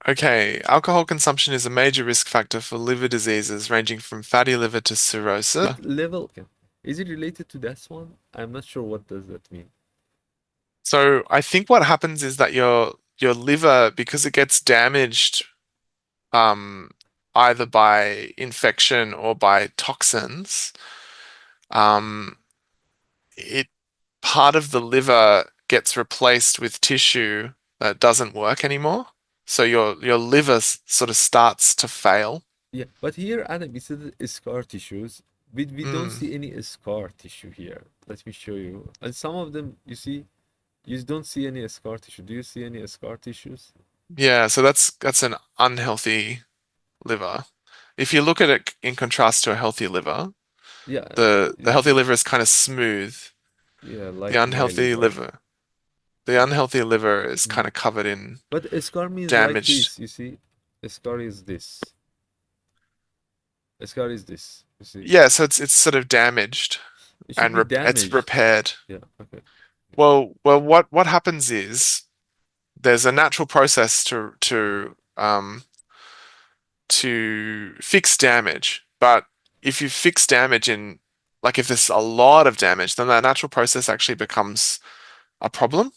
Okay, alcohol consumption is a major risk factor for liver diseases ranging from fatty liver to cirrhosis. But level, okay. Is it related to that one? I'm not sure what does that mean. So I think what happens is that your liver, because it gets damaged um, either by infection or by toxins, um, it part of the liver gets replaced with tissue that doesn't work anymore. So your liver sort of starts to fail. Yeah, but here, Adam, we said scar tissues. We don't Mm. see any scar tissue here. Let me show you. And some of them, you see, you don't see any scar tissue. Do you see any scar tissues? Yeah, so that's an unhealthy liver. If you look at it in contrast to a healthy liver, Yeah, the healthy liver is kind of smooth. yeah, The like my unhealthy liver. liver, the unhealthy liver is Mhm. kind of covered in But a scar means like damaged. this, you see. A scar is this. A scar is this, you see. Yeah, so it's sort of damaged It should and be it's damaged. repaired. Yeah, okay. Well, what happens is there's a natural process to fix damage, but if you fix damage in like if there's a lot of damage, then that natural process actually becomes a problem.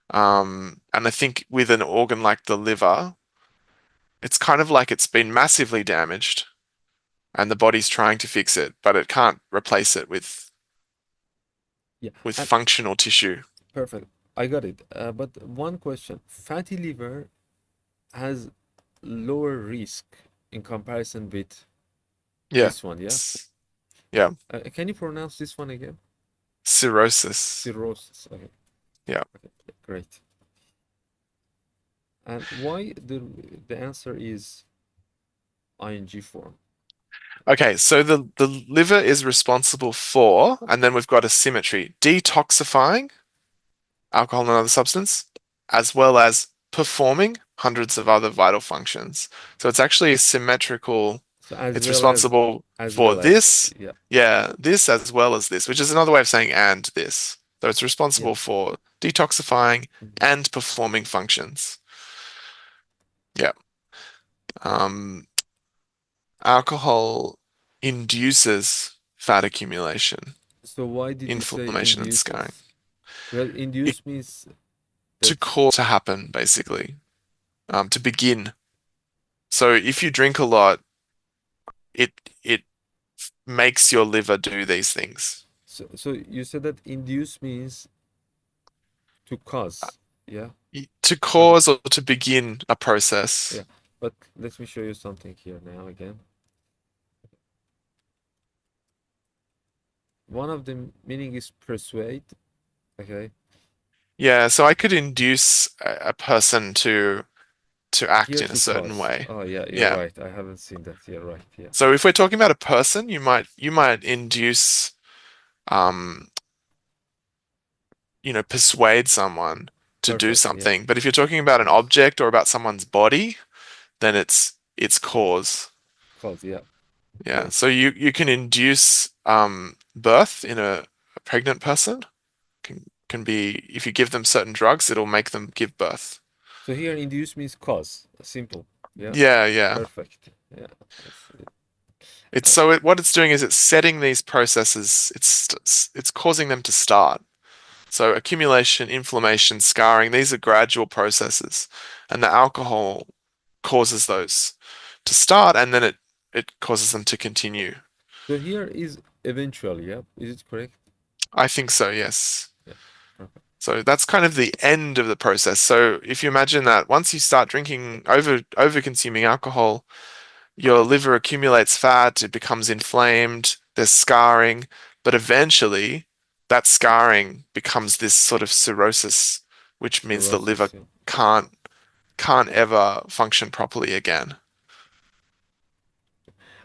And I think with an organ like the liver, it's kind of like it's been massively damaged and the body's trying to fix it, but it can't replace it Yeah, with and functional tissue. perfect. I got it. But one question. Fatty liver has lower risk in comparison with Yeah. this one, yeah? Yeah. Can you pronounce this one again? Cirrhosis. Cirrhosis. Okay, Yeah. okay, great. And why the answer is ing form? Okay, so the liver is responsible for, and then we've got a symmetry, detoxifying alcohol and other substance, as well as performing hundreds of other vital functions. So it's actually symmetrical. So as It's well as responsible as for well as this, yeah, yeah, this as well as this, which is another way of saying and this. So it's yeah. responsible for detoxifying Mhm. and performing functions. Yeah. Um, Alcohol induces fat accumulation, So why did you say inflammation, and scarring induces? Well, it, induce means to that cause to happen, basically, to begin. So if you drink a lot, it it makes your liver do these things. so you said that induce means to cause, yeah? To Okay, cause or to begin a yeah. process. But let me show you something here now again. One of the meaning is persuade, okay? Yeah, so I could induce a person to act Here in a to certain cause. way. Oh yeah, you're Yeah. right. I haven't seen that. You're right. Yeah. So if we're talking about a person, you might induce um persuade someone to do Perfect. Yeah. something. But if you're talking about an Cause. object or about someone's body, then it's cause. Cause, yeah. Yeah. Great. So you can induce birth in a pregnant person. Can be if you give them certain drugs, it'll make them give birth. So here induce means cause. Simple. Yeah. Yeah, yeah. Perfect. Yeah. That's it. It's Uh, so what it's doing is it's setting these processes. It's causing them to start. So accumulation, inflammation, scarring, these are gradual processes, and the alcohol causes those to start, and then it causes them to continue. so here is eventual. Yeah. Is it correct? I think so, yes. Yeah. Perfect. So that's kind of the end of the process. So if you imagine that once you start drinking over consuming alcohol, your liver accumulates fat, it becomes inflamed, there's scarring, but eventually that scarring becomes this sort of cirrhosis, which means the liver Cirrhosis. Yeah. can't can't ever function properly again.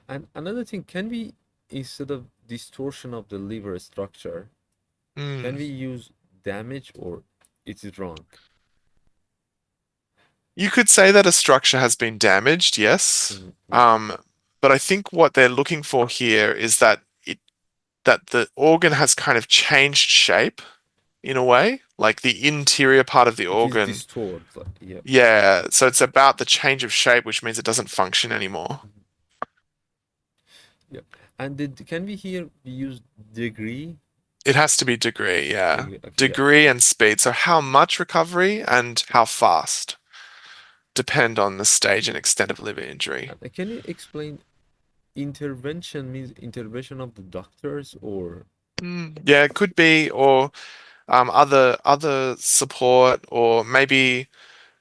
And another thing, can we, instead of distortion of the liver structure, can Mm. we use damage or it is wrong? You could say that a structure has been damaged, yes. Mhm. Yeah. But I think what they're looking for here is that the organ has kind of changed shape in a way. like the interior part of the It is organ. distorted. Like, yeah. Yeah, so it's about the change of shape, which means it doesn't function anymore. Mhm. Yeah. And can we here use degree? It has to be degree, yeah. Degree. Okay. Yeah. Degree and speed. So how much recovery and how fast depend on the stage and extent of liver injury. Can you explain intervention means intervention of the doctors or Yeah, it could be, or other support, or maybe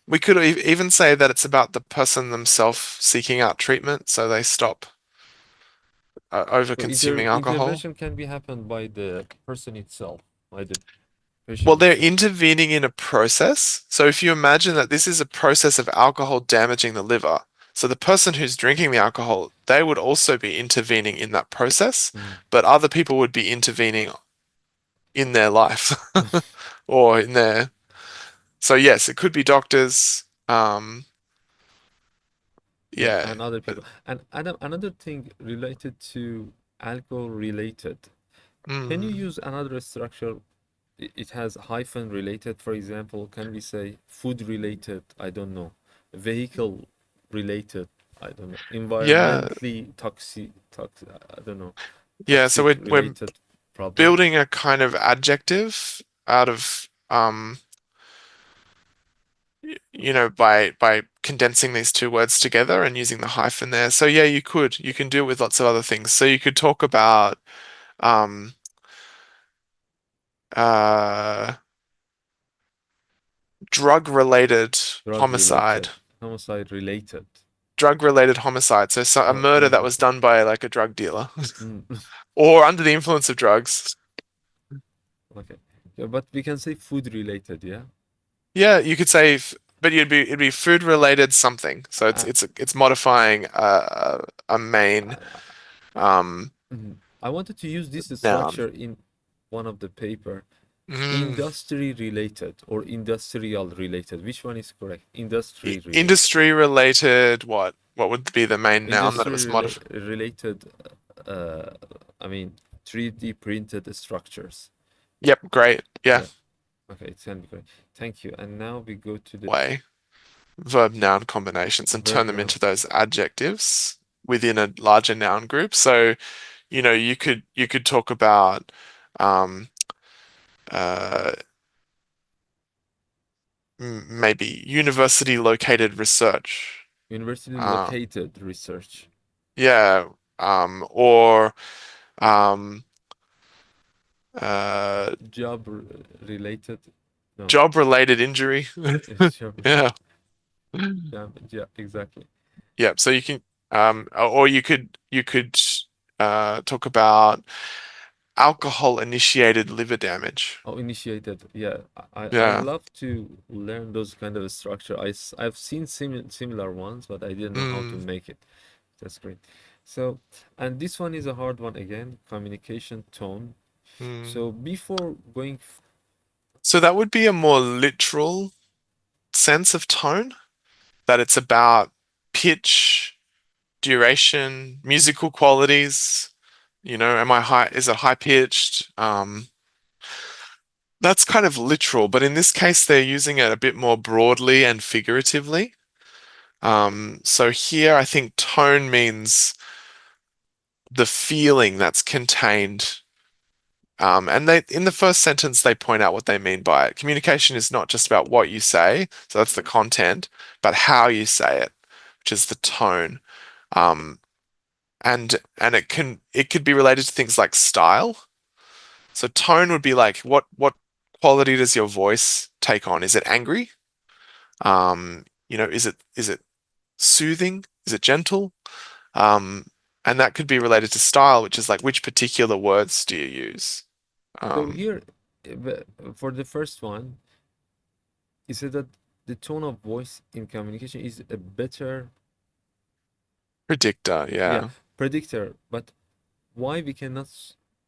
we could even say that it's about the person themselves seeking out treatment, so they stop over so consuming alcohol. intervention can be happened by the person itself, by the Well, patient they're itself. intervening in a process. So if you imagine that this is a process of alcohol damaging the liver, so the person who's drinking the alcohol, they would also be intervening in that process, Mm. but other people would be intervening in their life or in their. So yes, it could be doctors. Yeah, Yeah. and other people. And another thing related to alcohol related. Can you Mm, use another structure? It has hyphen related, for example. Can we say food related? I don't know. Vehicle related. I don't know. yeah. Environmentally I don't know. Yeah. So Toxic we're related problem. building a kind of adjective out of by condensing these two words together and using the hyphen there. So yeah, you can do it with lots of other things. So you could talk about um uh drug related Drug homicide. related. Homicide related. Drug related homicide. So a Oh, murder drug that was related. done by like a drug dealer Mm. or under the influence of drugs. Okay. Yeah, but we can say food related, yeah? Yeah, you could say, but it'd be food related something. So Uh, it's modifying a main I, um I wanted to use this noun. structure in one of the paper. Mm. Industry related or industrial related. Which one is correct? Industry related. Industry related. What would be the main noun that was modified? Related, uh, I mean, 3D printed structures. Yep, great. Yeah, Yeah. Okay, it can be correct. Thank you. And now we go to the way verb noun combinations and verb turn them noun. into those adjectives within a larger noun group. So, you could talk about um uh maybe university located research. University Uh, located research. yeah, or um uh Job related. No. job related injury. Job. Yeah. Yeah, exactly. Yeah, so you can or you could talk about alcohol initiated liver damage. Oh, initiated. Yeah, I Yeah. love to learn those kind of structure. I've seen similar ones, but I didn't know how to Mm, make it. That's great. So, and this one is a hard one again, communication tone. mm. So before going, So that would be a more literal sense of tone, that it's about pitch, duration, musical qualities. Am I high? Is it high pitched? That's kind of literal, but in this case, they're using it a bit more broadly and figuratively. So here, I think tone means the feeling that's contained. And in the first sentence, they point out what they mean by it. Communication is not just about what you say, so that's the content, but how you say it, which is the tone. Um, and it could be related to things like style. So tone would be like what quality does your voice take on? Is it angry? Is it soothing? Is it gentle? Um, and that could be related to style, which is like which particular words do you use? so Um, here, for the first one, you said that the tone of voice in communication is a better, predictor, yeah, yeah. predictor. But why we cannot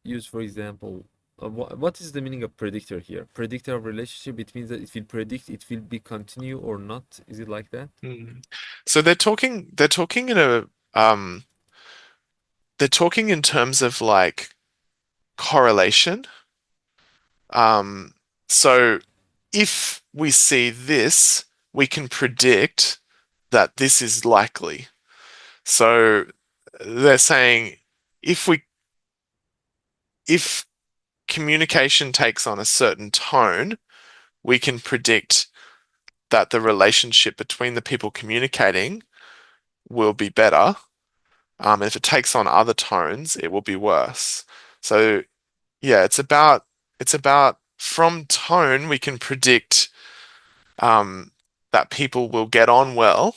use, for example, what is the meaning of predictor here? Predictor of relationship, it means that it will predict, it will be continue or not. Is it like that? Mm. So they're talking um they're talking in terms of like correlation. Um, so if we see this, we can predict that this is likely. So they're saying if we if communication takes on a certain tone, we can predict that the relationship between the people communicating will be better. If it takes on other tones, it will be worse. So yeah, it's about from tone we can predict um, that people will get on well,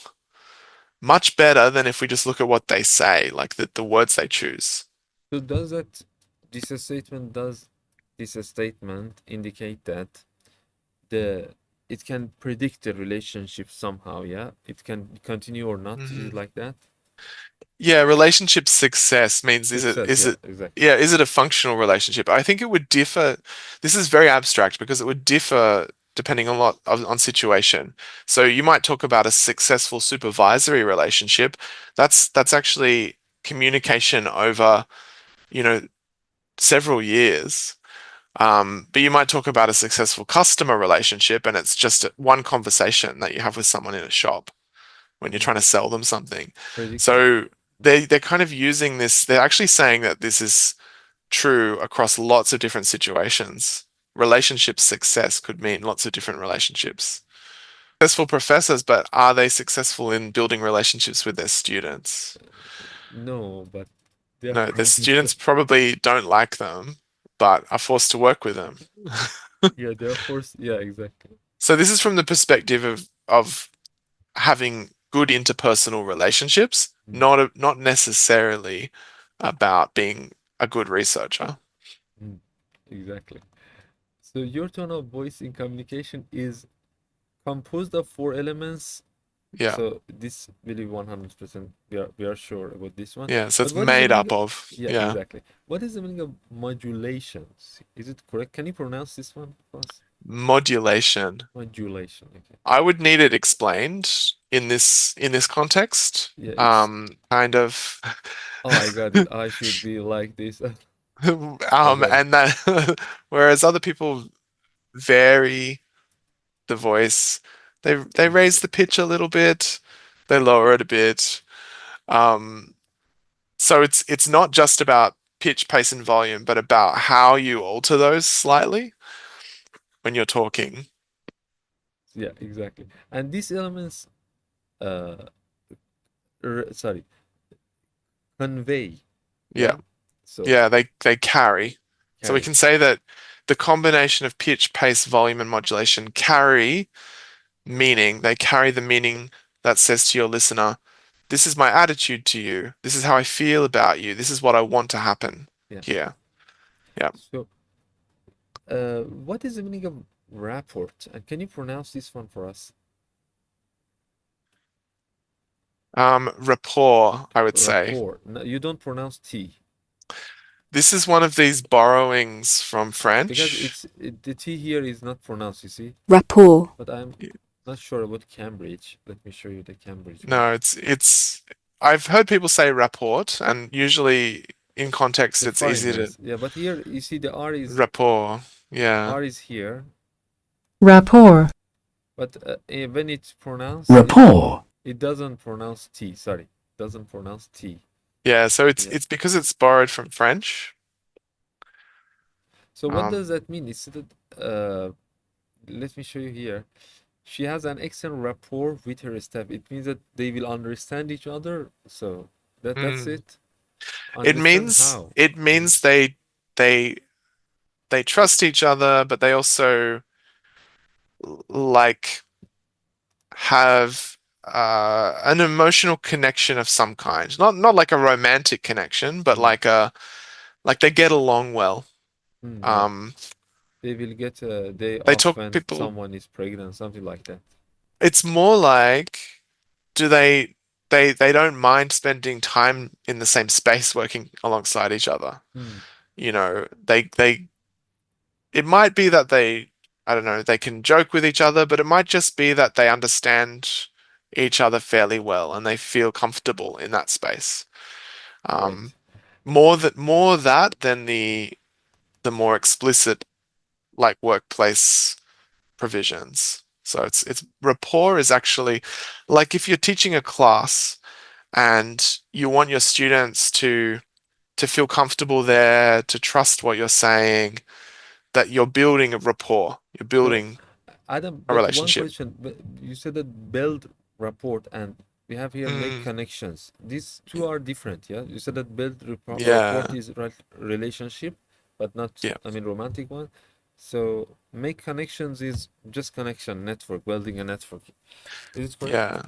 much better than if we just look at what they say, like the words they choose. So does this statement indicate that the it can predict the relationship somehow, yeah? It can continue or not. Is it Mhm. like that? Yeah, relationship success means is it Success, is yeah, it exactly. yeah, is it a functional relationship? I think it would differ. This is very abstract because it would differ depending on situation. So you might talk about a successful supervisory relationship. That's actually communication over, you know, several years. But you might talk about a successful customer relationship and it's just one conversation that you have with someone in a shop when you're trying Mm, to sell them something. predictable. So they're kind of using this, they're actually saying that this is true across lots of different situations. Relationship success could mean lots of different relationships. Successful professors, but are they successful in building relationships with their students? No, but they are No, the forcing stuff. students probably don't like them, but are forced to work with them. Yeah, they are forced. Yeah, exactly. So this is from the perspective of having good interpersonal relationships, Mm, not necessarily about being a good researcher. mm, exactly. So your tone of voice in communication is composed of four elements. Yeah. So this will be 100%. We are sure about this one. Yeah. So But it's what is the made meaning? up of, Yeah, yeah, exactly. What is the meaning of modulations? Is it correct? Can you pronounce this one for us? modulation. Modulation. Okay. I would need it explained in this context. Yeah, it's. Kind of Oh, I got it. I should be like this. I got it. and that whereas other people vary the voice, they Mm. raise the pitch a little bit, they lower it a bit. Um, So it's not just about pitch, pace, and volume, but about how you alter those slightly when you're talking. Yeah, exactly. And these elements, uh, sorry, convey. Yeah, Yeah. So yeah, they carry. So we carry. can say that the combination of pitch, pace, volume, and modulation carry meaning. They carry the meaning that says to your listener, "This is my attitude to you. This is how I feel about you. This is what I want to happen Yeah. here." Yeah. So, what is the meaning of rapport? And can you pronounce this one for us? Rapport, I would say. Rapport. No, you don't pronounce T This is one of these borrowings from because French. the T here is not pronounced, you see. rapport, But I'm not sure about Cambridge. Let me show you the Cambridge one. No, it's I've heard people say rapport, and usually in context The it's easy to foreigners. Yeah, but here you see the rapport. Yeah. R is here, rapport, but when it's pronounced, rapport, it doesn't pronounce T. Sorry, doesn't pronounce T. Yeah, so it's Yeah. it's because it's borrowed from French. So what does Um that mean? Is that let me show you here. She has an excellent rapport with her staff. It means that they will understand each other. So that's mm. it. Understand how? It Mhm. means they they trust each other, but they also like have an emotional connection of some kind. Not like a romantic connection, but Mm. like they get along well. Mm, yeah. Um They will get a day they off talk when people someone is pregnant, something like that. it's more like do they don't mind spending time in the same space working alongside each other. Mm, You know, they it might be that they I don't know, they can joke with each other, but it might just be that they understand each other fairly well and they feel comfortable in that space. Um, great. more that than the more explicit like workplace provisions. So it's rapport is actually like if you're teaching a class and you want your students to feel comfortable there, to trust what you're saying, that you're building a rapport, you're So, building Adam, a but one relationship. question. But you said that build rapport and we have here make Mm, connections. These two are different, yeah? You said that build rapport yeah, is relationship, but not, yeah, I mean, romantic one. So make connections is just connection, network, building a network. Is it correct? yeah.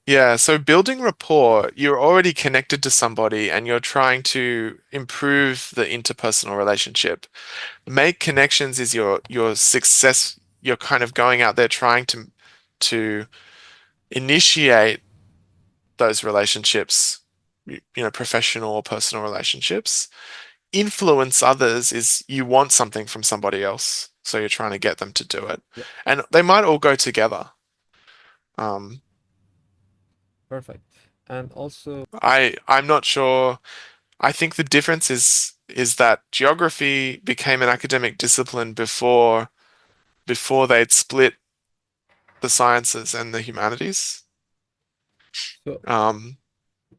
Yeah, so building rapport, you're already connected to somebody and you're trying to improve the interpersonal relationship. Make connections is your success. You're kind of going out there trying to initiate those relationships, professional or personal relationships. Influence others is you want something from somebody else, so you're trying to get them to do it. Yeah, And they might all go together. Um, perfect. And also, I'm not sure. I think the difference is that geography became an academic discipline before they'd split the sciences and the humanities. so Um,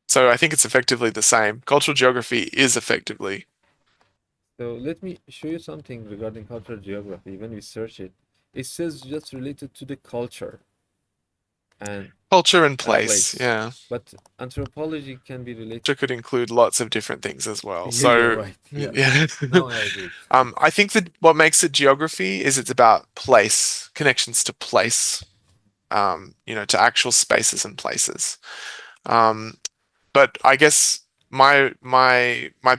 so I think it's effectively the same. Cultural geography is effectively so let me show you something regarding cultural geography. When we search it, it says just related to the culture and culture and and place. place. Yeah. But anthropology can be related. Culture could include lots of different things as well. Yeah, you're So right. Yeah. yeah. Now I agree. I think that what makes it geography is it's about place, connections to place, to actual spaces and places. Um, but I guess my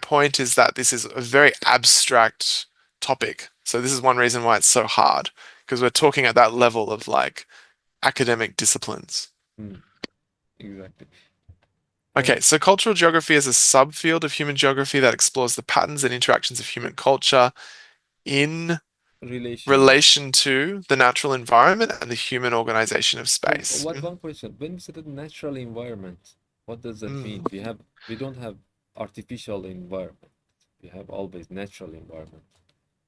point is that this is a very abstract topic. So this is one reason why it's so hard, because we're talking at that level of like academic disciplines. Mm, exactly. Okay, And so cultural geography is a subfield of human geography that explores the patterns and interactions of human culture in relation. relation to the natural environment and the human organization of So space. what one question? When we said the natural environment, what does that Mm. mean? We don't have artificial environment. We have always natural environment.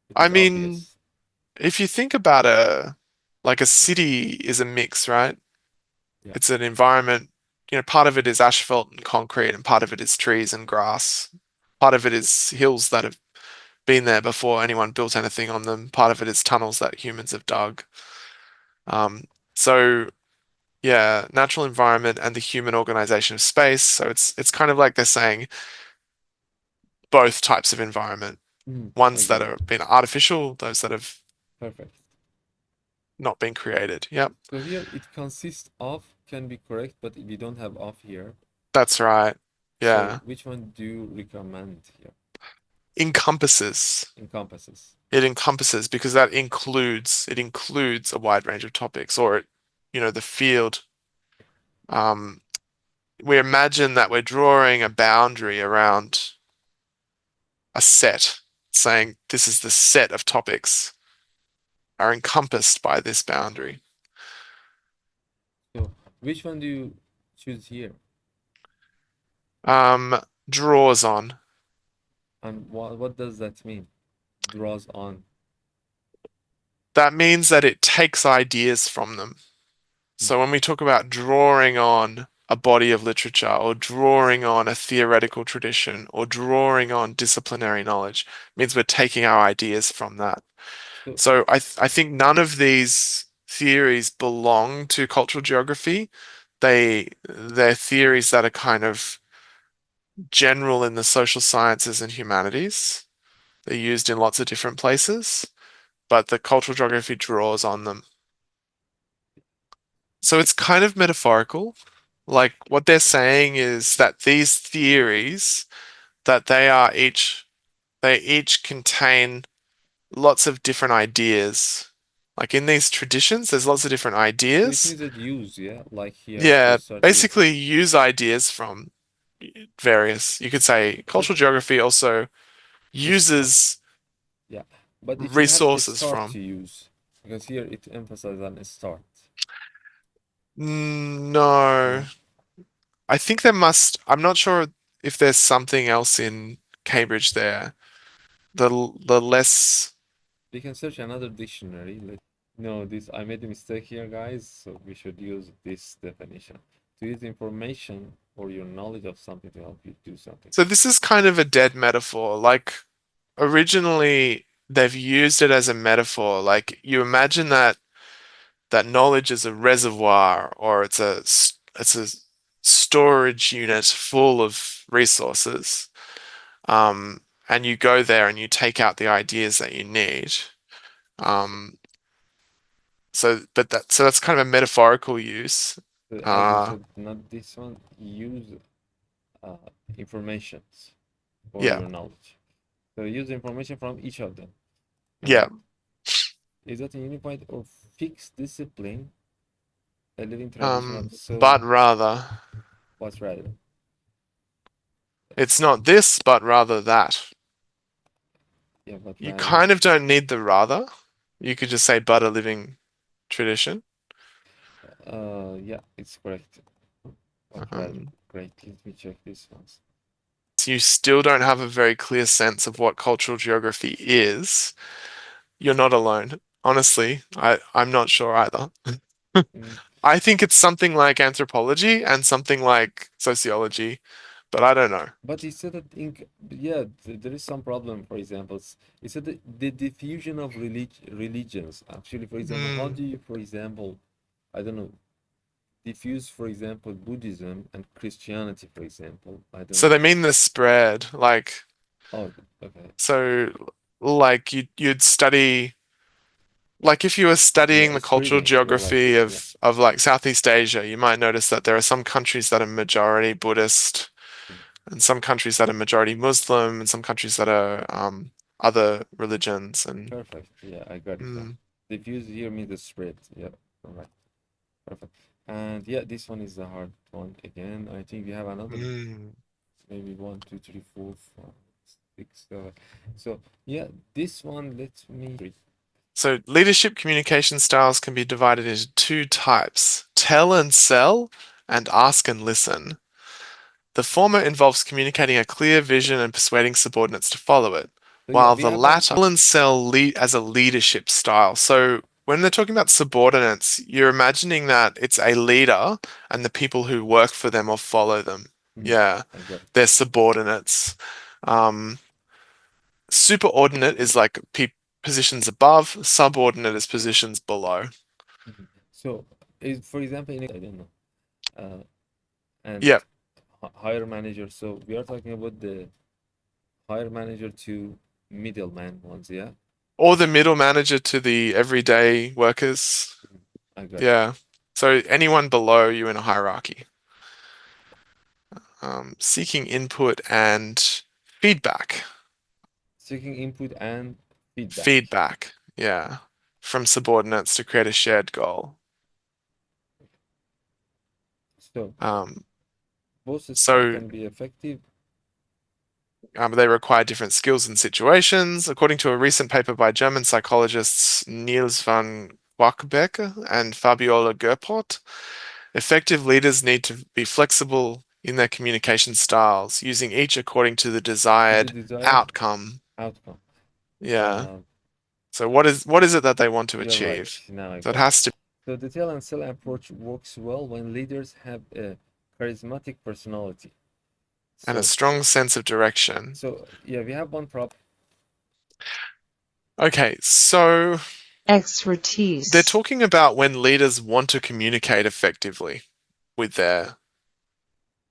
It I is mean, obvious. if you think about like a city is a mix, right? Yeah. It's an environment, part of it is asphalt and concrete, and part of it is trees and grass. Part of it is hills that have been there before anyone built anything on them. Part of it is tunnels that humans have dug. So yeah, natural environment and the human organization of space. So it's kind of like they're saying both types of environment, ones that Agree. have been artificial, those that have Perfect. not been created. Yep, So here it consists of can be correct, but we don't have of here. that's right. So Yeah. which one do you recommend here? Encompasses. Encompasses. It encompasses because that includes a wide range of topics, or the field. Um, we imagine that we're drawing a boundary around a set, saying this is the set of topics are encompassed by this boundary. So which one do you choose here? Um, Draws on. And what does that mean? Draws on. That means that it takes ideas from them. Mm. So when we talk about drawing on a body of literature or drawing on a theoretical tradition or drawing on disciplinary knowledge, it means we're taking our ideas from that. So So I think none of these theories belong to cultural geography. They're theories that are kind of general in the social sciences and humanities. They're used in lots of different places, but the cultural geography draws on them. So it's kind of metaphorical. Like what they're saying is that these theories, that they each contain lots of different ideas. Like in these traditions, there's lots of different so it ideas. means that use, yeah, like here they Yeah, start using. basically use ideas from various. You could say But cultural geography also start, uses yeah. But it should have a resources start from. to use because here it emphasizes on a start. No, No, I think I'm not sure if there's something else in Cambridge there. The less we can search another dictionary. No, this I made a mistake here, guys. So we should use this definition to use information or your knowledge of something to help you do something. So this is kind of a dead metaphor. Like originally they've used it as a metaphor. Like you imagine that knowledge is a reservoir or it's a storage unit full of resources. And you go there and you take out the ideas that you need. Um, so that's kind of a metaphorical use. So as you Uh, said, not this one. Use uh, informations or yeah, your knowledge. So use information from each of them. yeah. And is that a unified or fixed discipline, a living tradition of so But rather, what's rather? it's not this, but rather that. Yeah, but You rather. kind of don't need the rather. You could just say but a living tradition. Yeah, it's correct. But rather. Um, Great. Let me check this one. so you still don't have a very clear sense of what cultural geography is. You're not alone. Honestly, I'm not sure either. Mm, I think it's something like anthropology and something like sociology, but I don't know. But he said that yeah, there is some problem. For example, he said that the diffusion of religions. Actually, for example, how Hmm. do you, for example, I don't know, diffuse, for example, Buddhism and Christianity, for example. I don't So know. they mean the spread, like Oh, okay. so like you'd study like if you were studying Yeah, the cultural spreading. Yeah, like geography yeah. of like Southeast Asia, you might notice that there are some countries that are majority Buddhist Mm, and some countries that are majority Muslim and some countries that are other religions and perfect. Yeah, I got it now. mm, Diffuse here means the spread. Yeah, all right. Perfect. And yeah, this one is the hard one again. I think we have another mm. maybe one, two, three, four, five, six, seven. So yeah, this one let me read. So leadership communication styles can be divided into two types, tell and sell and ask and listen. The former involves communicating a clear vision and persuading subordinates to follow it, So yeah, while we the have one. latter tell and sell lead as a leadership style. So when they're talking about subordinates, you're imagining that it's a leader and the people who work for them or follow them. Mhm, Yeah, I got it. they're subordinates. Um, Superordinate is like positions above, subordinate is positions below. Mhm. So is for example, in I don't know, and Yeah, higher manager. So we are talking about the higher manager to middleman ones. Yeah, or the middle manager to the everyday workers. mhm, I got it. Yeah. So anyone below you in a hierarchy. Seeking input and feedback. Seeking input and feedback. Feedback. Yeah. From subordinates to create a shared goal. So Um, both style so can be effective. they require different skills and situations. According to a recent paper by German psychologists Niels van Quackbecker and Fabiola Gerpot, effective leaders need to be flexible in their communication styles, using each according to the To the desired desired outcome. outcome. Yeah. Uh, So what is it that they want to you're right. achieve? Now I So it got it. has to So the tell and sell approach works well when leaders have a charismatic personality. and a So strong sense of direction. yeah, we have one problem. Okay, so they're expertise, talking about when leaders want to communicate effectively with their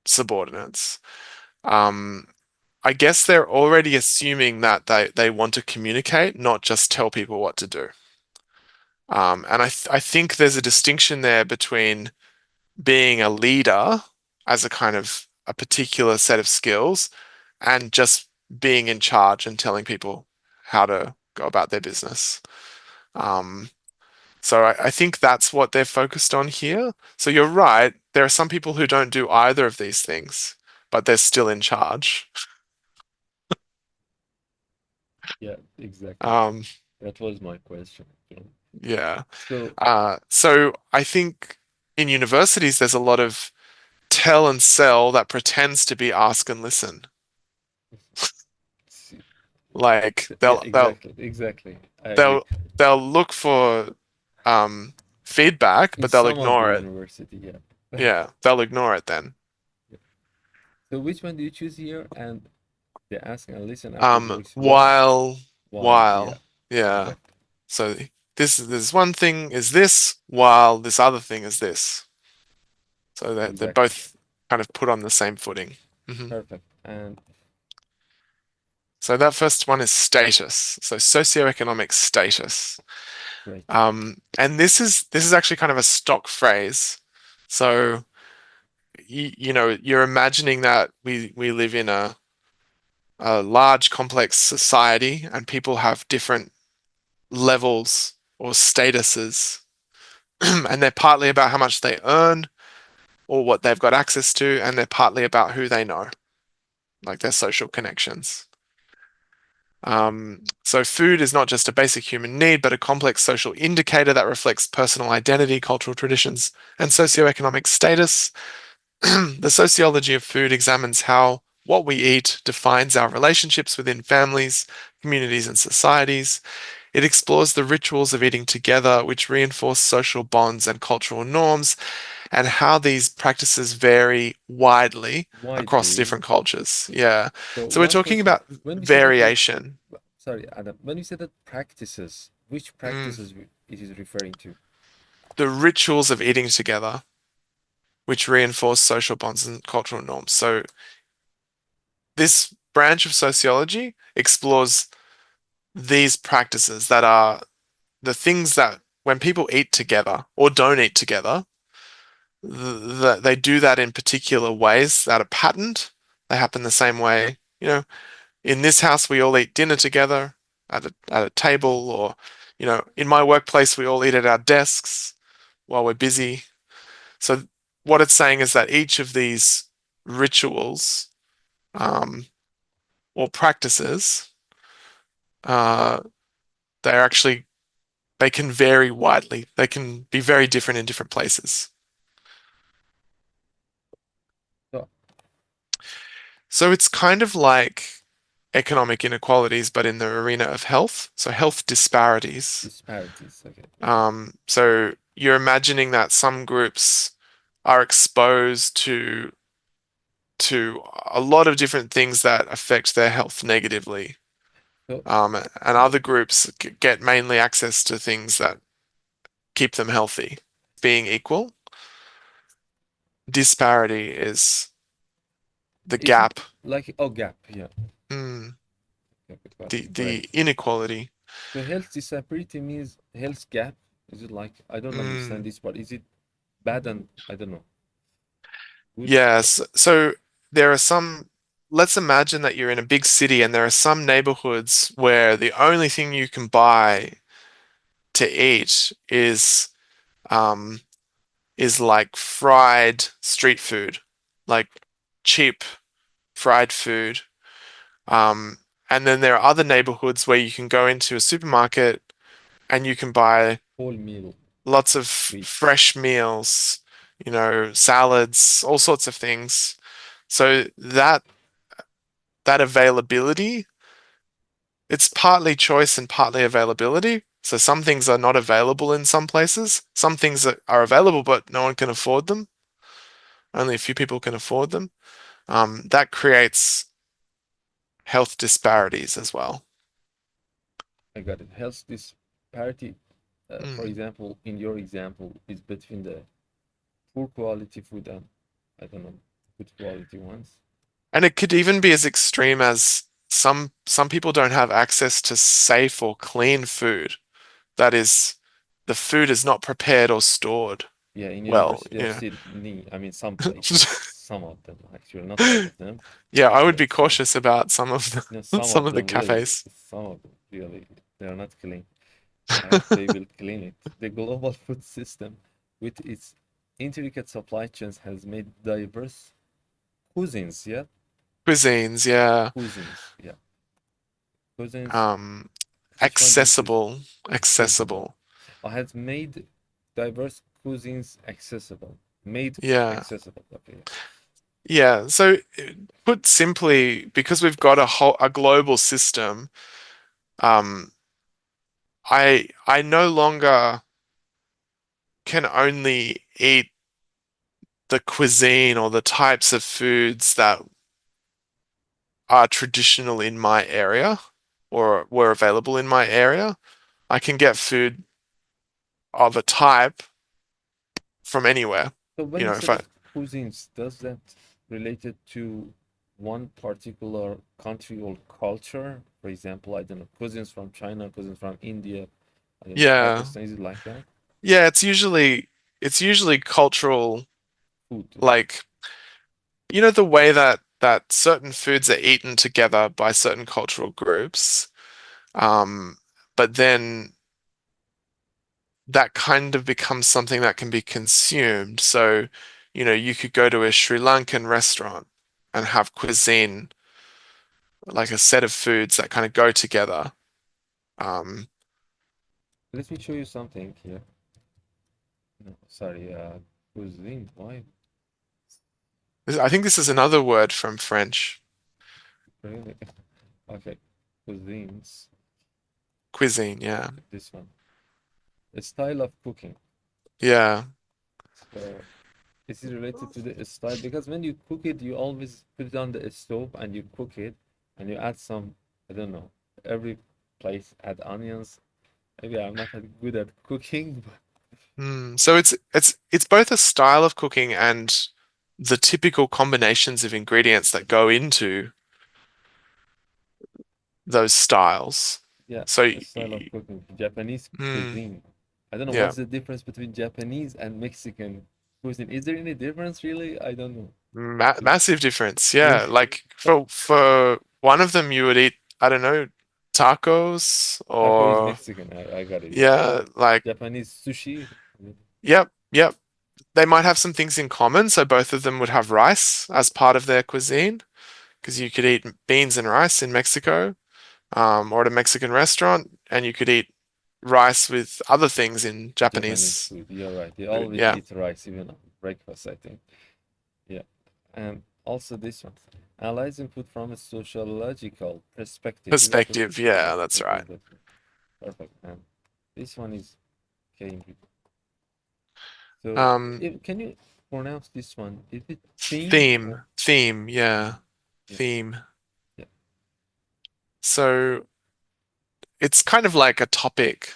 subordinates. Um, I guess they're already assuming that they want to communicate, not just tell people what to do. And I think there's a distinction there between being a leader as a kind of a particular set of skills and just being in charge and telling people how to go about their business. Um, so I think that's what they're focused on here. So you're right. There are some people who don't do either of these things, but they're still in charge. Yeah, exactly. Um, That was my question. yeah. So So I think in universities, there's a lot of tell and sell that pretends to be ask and listen. Like yeah, they'll they'll exactly, exactly. I agree. they'll they'll look for. um, feedback, In but they'll some of the ignore it. university, yeah. Yeah, they'll ignore it then. Yeah. So which one do you choose here? And they ask and listen after the voice. While, While, yeah. yeah. Okay. So this one thing is this, while this other thing is this. So that they're Exactly. both kind of put on the same footing. Perfect. And So that first one is status. So socioeconomic status. great. And this is actually kind of a stock phrase. So you know, you're imagining that we live in a large complex society and people have different levels or statuses and they're partly about how much they earn or what they've got access to, and they're partly about who they know, like their social connections. So food is not just a basic human need, but a complex social indicator that reflects personal identity, cultural traditions, and socioeconomic status. The sociology of food examines how what we eat defines our relationships within families, communities, and societies. It explores the rituals of eating together, which reinforce social bonds and cultural norms, and how these practices vary widely across Widely. different cultures. Yeah. So So we're one talking question. about When we say that we, variation. sorry, Adam, when you say that practices, which Mm. practices it is referring to? The rituals of eating together, which reinforce social bonds and cultural norms. So this branch of sociology explores these practices that are the things that when people eat together or don't eat together, they do that in particular ways that are patterned. They happen the same way. You know, in this house, we all eat dinner together at a table, or, you know, in my workplace, we all eat at our desks while we're busy. So what it's saying is that each of these rituals um, or practices, uh, they're actually they can vary widely. They can be very different in different places. So So it's kind of like economic inequalities, but in the arena of health. So health disparities. disparities. Okay. Okay. So you're imagining that some groups are exposed to a lot of different things that affect their health negatively. So And the, other groups get mainly access to things that keep them healthy. Being equal, disparity is the is it gap, like, oh, gap? Yeah. mm, Okay, got the it. Great. the inequality. So health disparity means health gap. Is it like, I don't understand Mm, this part. Is it bad and I don't know. Good. yes. So there are some, let's imagine that you're in a big city and there are some neighborhoods where the only thing you can buy to eat um is like fried street food, like cheap fried food. Um, and then there are other neighborhoods where you can go into a supermarket and you can buy Whole meal lots of treats. fresh meals, you know, salads, all sorts of things. So that availability, it's partly choice and partly availability. So some things are not available in some places. Some things are available, but no one can afford them. Only a few people can afford them. That creates health disparities as well. I got it. Health disparity, for Mm. example, in your example, is between the poor quality food and I don't know, good quality ones. And it could even be as extreme as some people don't have access to safe or clean food. That is, the food is not prepared or stored Yeah, in well, University you of know. Sydney, I mean, some places, some of them, actually, not all of them. Yeah, I would Yeah, be some, cautious about some of no, the some some of of the them really, cafes. some of them really, they're not clean. I hope they will clean it. The global food system, with its intricate supply chains, has made diverse cuisines. Yeah, Cuisines, yeah. cuisines. Yeah, cuisines. Um, Which one do you choose? accessible, Accessible. accessible. I had made diverse cuisines accessible. Made Yeah. accessible. Okay. Yeah. So put simply, because we've got a global system, um, I no longer can only eat the cuisine or the types of foods that are traditional in my area or were available in my area. I can get food of a type from anywhere. So when You you know, say if I, that cuisines, does that related to one particular country or culture? For example, I don't know, cuisines from China, cuisines from India, I don't know, yeah, Pakistan. Is it like that? yeah, it's usually cultural, Food. like the way that certain foods are eaten together by certain cultural groups. Um, but then that kind of becomes something that can be consumed. So, you could go to a Sri Lankan restaurant and have cuisine, like a set of foods that kind of go together. Um, Let me show you something here. No, sorry, cuisine. Why? I think this is another word from French, Really? Okay, cuisines. cuisine. Yeah, This one. A style of cooking. yeah. So this is related to the style because when you cook it, you always put it on the stove and you cook it and you add some, I don't know, every place add onions. Maybe I'm not that good at cooking, but So it's both a style of cooking and the typical combinations of ingredients that go into those styles. yeah, So, a style of cooking. Japanese mm, cuisine. I don't know yeah, what's the difference between Japanese and Mexican cuisine. Is there any difference really? I don't know. massive difference. Really? Yeah, like for one of them, you would eat, I don't know, tacos Taco is or Mexican. I got it. Yeah. yeah, like Japanese sushi. yep, yep. They might have some things in common, so both of them would have rice as part of their cuisine because you could eat beans and rice in Mexico, or at a Mexican restaurant, and you could eat rice with other things in Japanese Japanese food. You're right. They food. always Yeah, eat rice, even on breakfast, I think. Yeah. And also this one. Analyzing food from a sociological perspective. This is the, perspective. yeah, Yeah, that's this right. is the perfect. And this one is Cambridge. So Um, can you pronounce this one? Is it theme or theme. Yeah, theme? Yeah, theme. yeah. So it's kind of like a topic,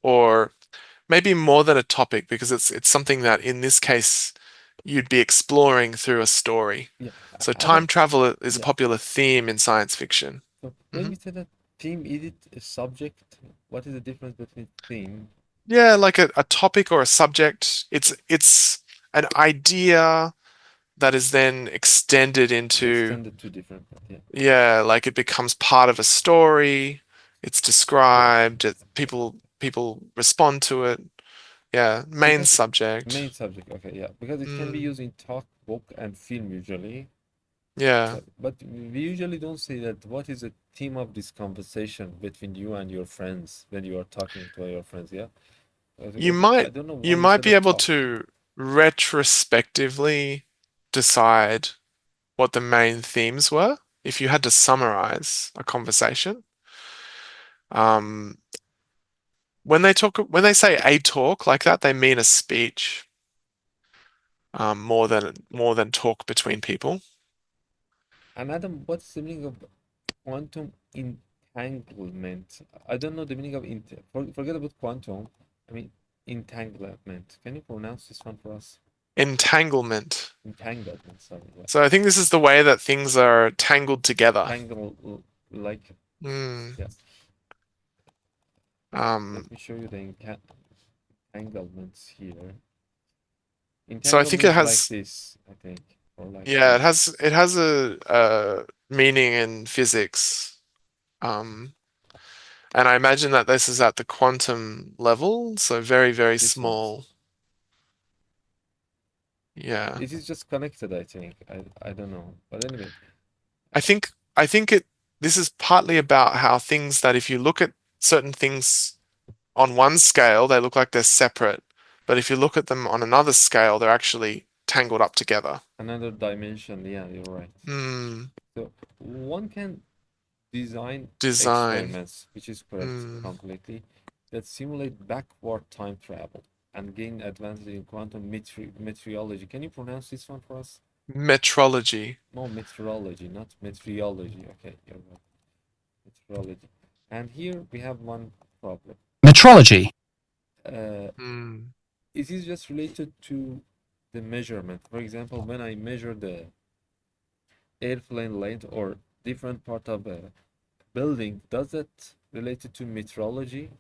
or maybe more than a topic, because it's something that in this case you'd be exploring through a story. Yeah. So Adam, time travel is a yeah. popular theme in science fiction. So when Hmm. you say that theme, is it a subject? What is the difference between theme Yeah, like a topic or a subject. It's an idea that is then extended and into, extended to different? Yeah. yeah, like it becomes part of a story. It's described. People respond to it. Yeah, main Because subject. main subject, okay, yeah, because it can be Mm, used in talk, book, and film usually. yeah. But we usually don't say that. What is the theme of this conversation between you and your friends when you are talking to your friends? Yeah, You because I might don't know you why you might said be a able talk. to retrospectively decide what the main themes were if you had to summarize a conversation. Um, when they say a talk like that, they mean a speech, more than talk between people. And Adam, what's the meaning of quantum entanglement? I don't know the meaning of forget about quantum. I mean entanglement. Can you pronounce this one for us? Entanglement. Entanglement. Sorry. Yeah. So I think this is the way that things are tangled together. Tangle like Mm, yeah. Let um, me show you the entanglements here. so I think it Entanglement is like has, this, I think, or like yeah, it this. has it has a meaning in physics. Um, and I imagine that this is at the quantum level, so very, very This one. small. Yeah. It is just connected, I think. I don't know. But anyway, I think I think it this is partly about how things that if you look at certain things on one scale, they look like they're separate. But if you look at them on another scale, they're actually tangled up together. another dimension. Yeah, you're right. Hmm. So one can design Design. experiments, which is correct Hmm. completely, that simulate backward time travel. and gain advantage in quantum meteorology. Can you pronounce this one for us? Metrology. No, meteorology, not meteorology. Okay, you're right. Meteorology. And here we have one problem. Metrology. Uh, Hmm. it is just related to the measurement. For example, when I measure the airplane length or different part of a building, does that related to meteorology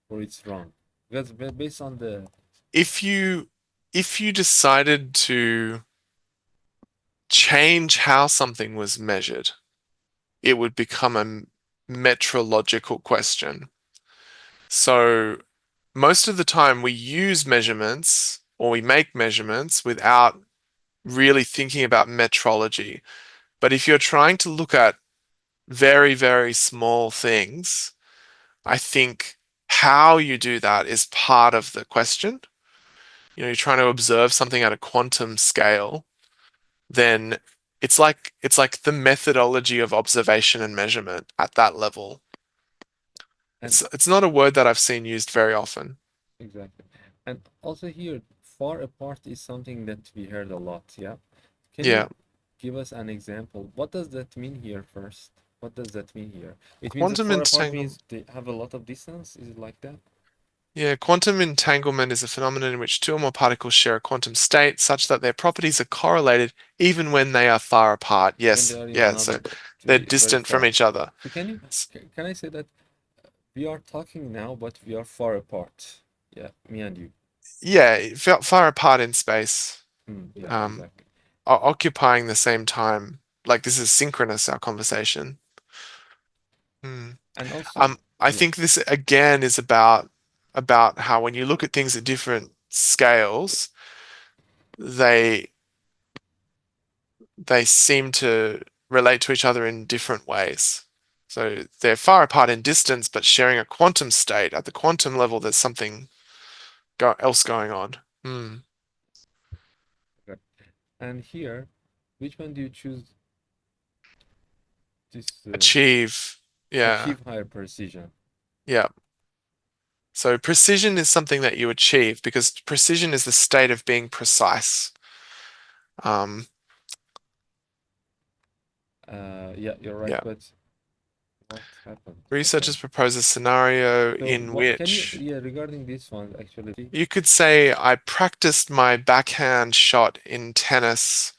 or it's wrong? Because based on the If you if you decided to change how something was measured, it would become a metrological question. So most of the time we use measurements or we make measurements without really thinking about metrology. But if you're trying to look at very, very small things, I think how you do that is part of the question. You're trying to observe something at a quantum scale, then it's like the methodology of observation and measurement at that level. and It's not a word that I've seen used very often. exactly. And also here, far apart is something that we heard a lot, yeah? Can Yeah. you give us an example? What does that mean here first? What does that mean here? It means that Quantum far apart entanglement. means they have a lot of distance? Is it like that? Yeah, quantum entanglement is a phenomenon in which two or more particles share a quantum state such that their properties are correlated even when they are far apart. When they Yes, are in yeah, so another, they're very distant from far. each other. So can you, can I say that we are talking now, but we are far apart? Yeah, me and you. Yeah, far apart in space, Yeah, um, exactly. occupying the same time. Like this is synchronous, our conversation. Hmm. And also, I yeah, think this again is about how when you look at things at different scales, they they seem to relate to each other in different ways. So they're far apart in distance, but sharing a quantum state. At the quantum level, there's something else going on. Hmm. okay. And here, which one do you choose this Achieve. Yeah. achieve higher precision? Yeah. So precision is something that you achieve because precision is the state of being precise. Um, Yeah, you're right, yeah. but what happened? Okay. Researchers propose a scenario So in what can you, which yeah, regarding this one, actually, you could say I practiced my backhand shot in tennis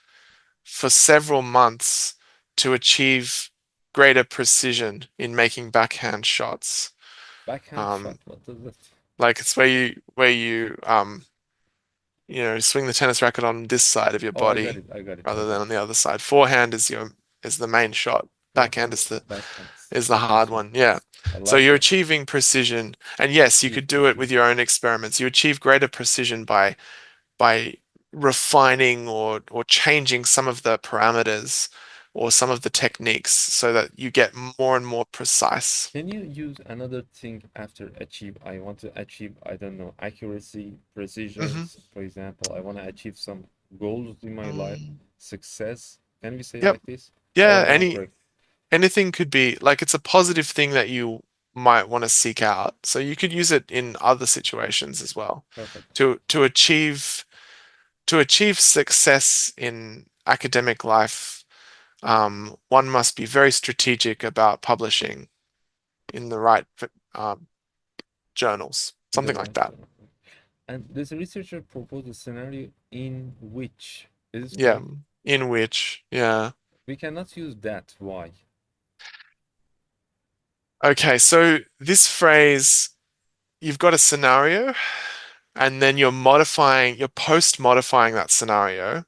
for several months to achieve greater precision in making backhand shots. backhand shot, Um, what does that? like it's where you swing the tennis racket on this side of your Oh, body I got it, I rather got than it. on the other side. Forehand is the main shot. Backhand Forehand, is the backhand is the is hard this one. one. Yeah. I So like you're that. achieving precision. And yes, you Achieve could do it with precision. your own experiments. You achieve greater precision by refining or changing some of the parameters or some of the techniques so that you get more and more precise. Can you use another thing after achieve? I want to achieve, I don't know, accuracy, precision, Hmm. for example. I want to achieve some goals in my life, success. Can we say Yep. like this? Yeah, Or not correct? anything could be like it's a positive thing that you might want to seek out. So you could use it in other situations as well Perfect. to achieve success in academic life. One must be very strategic about publishing in the right um, journals, In the something like right that. journal. And this researcher proposed a scenario in which, is this Yeah, correct? in which, yeah. We cannot use that. Why? Okay, so this phrase, you've got a scenario, and then you're post-modifying that scenario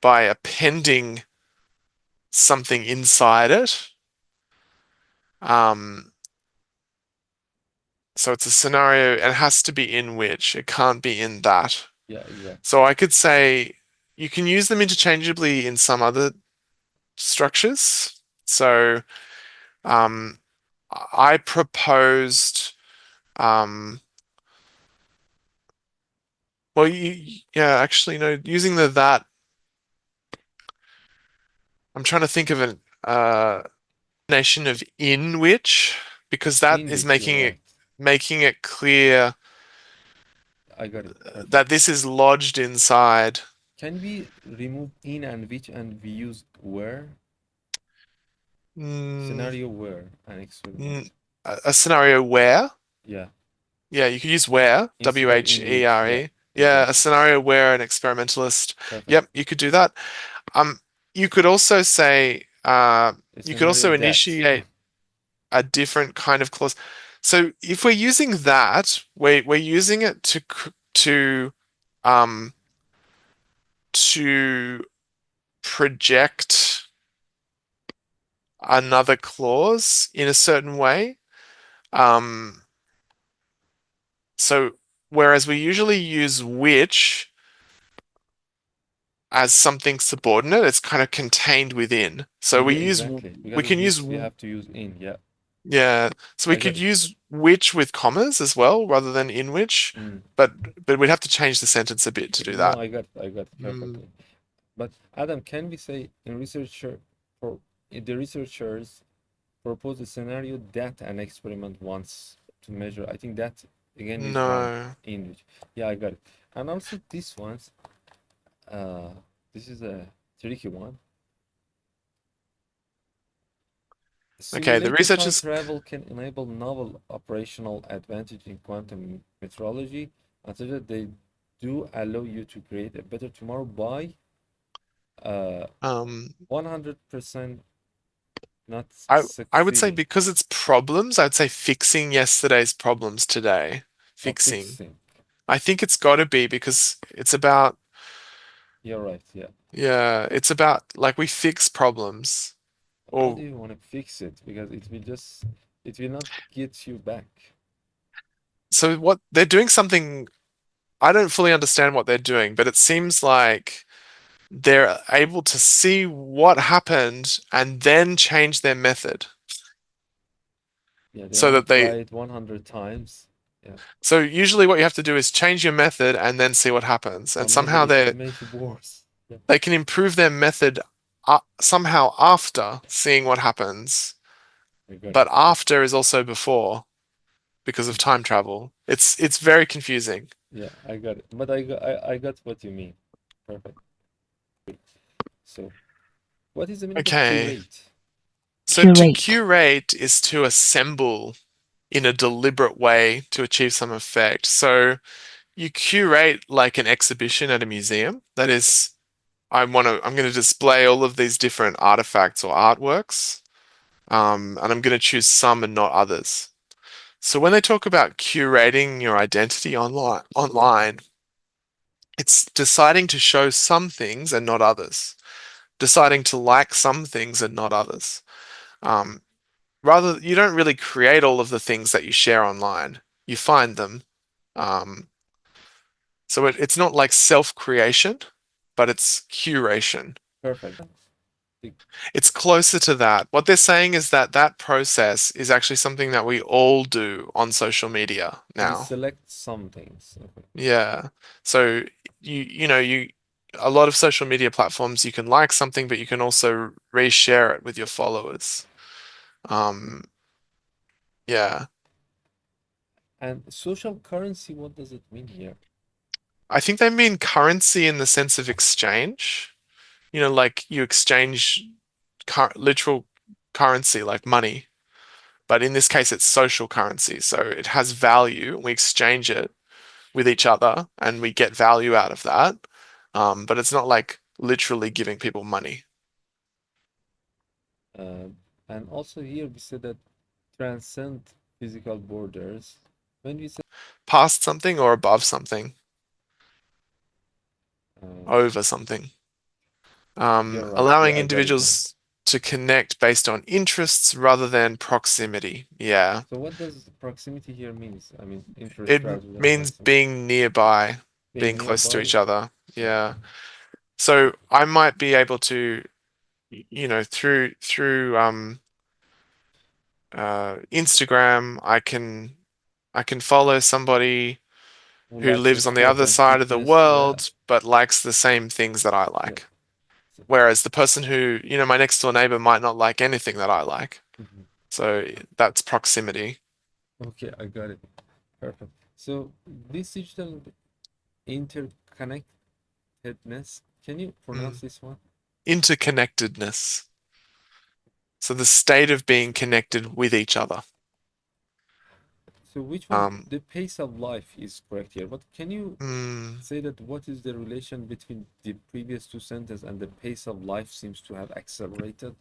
by appending something inside it. Um, so it's a scenario, and it has to be in which, it can't be in that. Yeah, exactly. So I could say you can use them interchangeably in some other structures. So um, I proposed, um, well, yeah, actually, no, using the that, I'm trying to think of an nation of in which, because that In is which you're right. making it clear I got it. Perfect. that this is lodged inside. Can we remove in and which and we use where? Mm, Scenario where an mm, experiment. a scenario where, Yeah. yeah, you could use where, Instead of in which. Yeah. WHERE. Yeah, a Exactly. scenario where an experimentalist. Perfect. Yep, you could do that. Um, you could also say, A you could scenario also that. initiate a different kind of clause. So if we're using that, we're using it um to project another clause in a certain way. Um, so whereas we usually use which as something subordinate, it's kind of contained within. So Yeah, exactly. we Because of can use which we have to use in. Yeah. yeah. So we I got could it. use which with commas as well rather than in which, Mm. but we'd have to change the sentence a bit to do No, that. I got it Mm, perfectly. But Adam, can we say in researcher for the researchers propose a scenario that an experiment wants to measure? I think that again is wrong no. in which. Yeah, I got it. And also this one's uh this is a tricky one. Okay, the Simulated time researchers travel can enable novel operational advantage in quantum metrology, and so that they do allow you to create a better tomorrow by uh um 100% not I I would say succeeding because it's problems, I'd say fixing yesterday's problems today. or Fixing. fixing. I think it's got to be because it's about You're right, yeah. yeah, it's about like we fix problems. How do Or you want to fix it? Because it will not get you back. so what they're doing something I don't fully understand what they're doing, but it seems like they're able to see what happened and then change their method Yeah, they so want to that try they it 100 times. Yeah. so usually what you have to do is change your method and then see what happens Or and maybe somehow it will make it worse. Yeah, they can improve their method somehow after seeing what happens, I got it. but after is also before because of time travel. It's very confusing. Yeah, I got it. But I got what you mean. Perfect. So, what is the meaning of Okay. curate? So to curate, curate is to assemble in a deliberate way to achieve some effect. So you curate like an exhibition at a museum. That is, I'm going to display all of these different artifacts or artworks, and I'm going to choose some and not others. So when they talk about curating your identity online, it's deciding to show some things and not others, deciding to like some things and not others. Um, rather, you don't really create all of the things that you share online. You find them. Um, so it's not like self-creation, but it's curation. Perfect. The- It's closer to that. What they're saying is that that process is actually something that we all do on social media So we now. select some things. Okay. Yeah. So you a lot of social media platforms you can like something, but you can also reshare it with your followers. Um, yeah. And social currency, what does it mean here? I think they mean currency in the sense of exchange. Like you exchange literal currency like money, but in this case it's social currency. So it has value. We exchange it with each other and we get value out of that. But it's not like literally giving people money. Um, and also here we said that transcend physical borders. When we say, Past something or above something, uh, over something. you're right. Yeah, Allowing I got it now. individuals to connect based on interests rather than proximity. Yeah. So what does proximity here means? I mean, interest It rather than means proximity. being nearby, Being being close to nearby. each other. Yeah. Okay. So I might be able to, through Instagram, I can follow somebody Who who likes lives on the other sports and side of the fitness? Yeah. world but likes the same things that I Yeah. like. So, Whereas the person who, my next door neighbor might not like anything that I like. mhm. So that's proximity. Okay, I got it. Perfect. So this digital interconnectedness. Can you pronounce Mm. this one? Interconnectedness. So the state of being connected with each other. So which one? Um, The pace of life is correct here, but can you mm, say that what is the relation between the previous two sentences and the pace of life seems to have accelerated?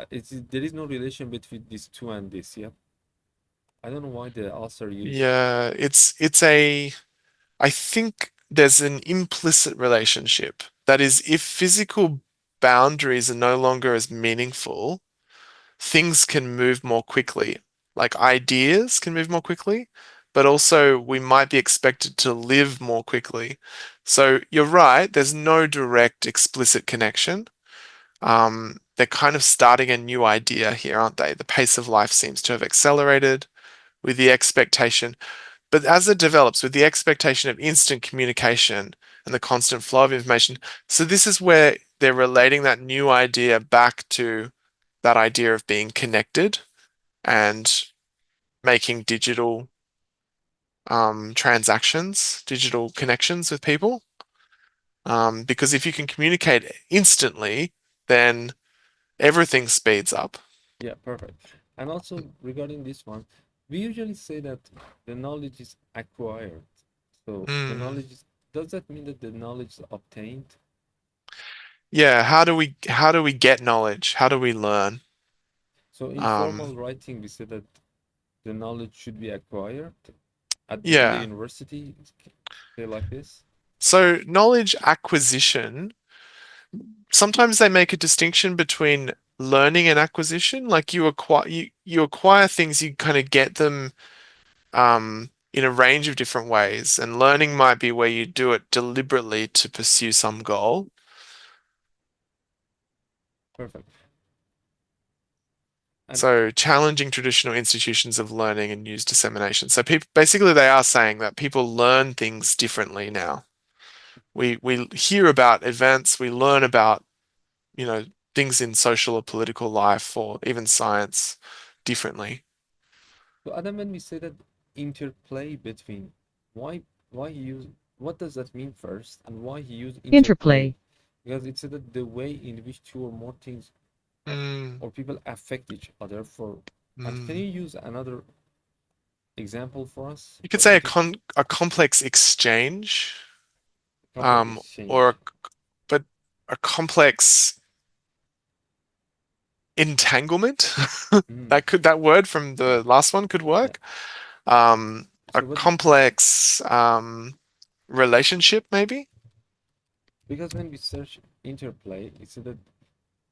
There is no relation between these two and this, yeah? I don't know why the author used. yeah, I think there's an implicit relationship. That is, if physical boundaries are no longer as meaningful, things can move more quickly. Like ideas can move more quickly, but also we might be expected to live more quickly. So you're right, there's no direct explicit connection. They're kind of starting a new idea here, aren't they? The pace of life seems to have accelerated with the expectation. But as it develops with the expectation of instant communication and the constant flow of information, so this is where they're relating that new idea back to that idea of being connected and making digital transactions, digital connections with people. Because if you can communicate instantly, then everything speeds up. Yeah, perfect. And also regarding this one, we usually say that the knowledge is acquired. So the Mm. knowledge is, does that mean that the knowledge is obtained? Yeah, how do we get knowledge? How do we learn? So in Um, formal writing, we say that the knowledge should be acquired in the yeah. university. Say like this. So knowledge acquisition, sometimes they make a distinction between learning and acquisition. Like you acquire things, you kind of get them in a range of different ways. And learning might be where you do it deliberately to pursue some goal. Perfect. And So challenging traditional institutions of learning and news dissemination. So people basically they are saying that people learn things differently now. We hear about events, we learn about, you know, things in social or political life or even science differently. so Adam, when we say that interplay between, why he use, what does that mean first, and why he use interplay? interplay, Because it said that the way in which two or more things Mm, or people affect each other for, and can you mm. use another example for us You could for say a complex exchange, complex or exchange? but a complex entanglement. Mm, That word from yeah, the last one could yeah. work. A So but complex relationship, maybe. because when we search interplay, it said that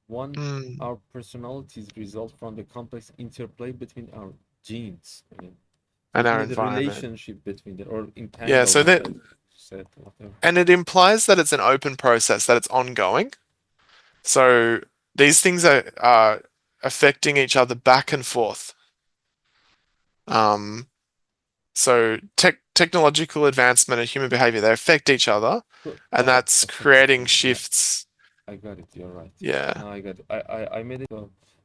one, Mm. our personalities result from the complex interplay between our genes. I mean, so And it our means the environment. relationship between the, or Yeah, so entanglement, that as you said, whatever. and it implies that it's an open process, that it's ongoing. So these things are affecting each other back and forth. Um, so technological advancement and human behavior, they affect each other, So, and that's affect each creating other. Yeah, shifts. I got it. You're right. Yeah. Now I got it. I made it.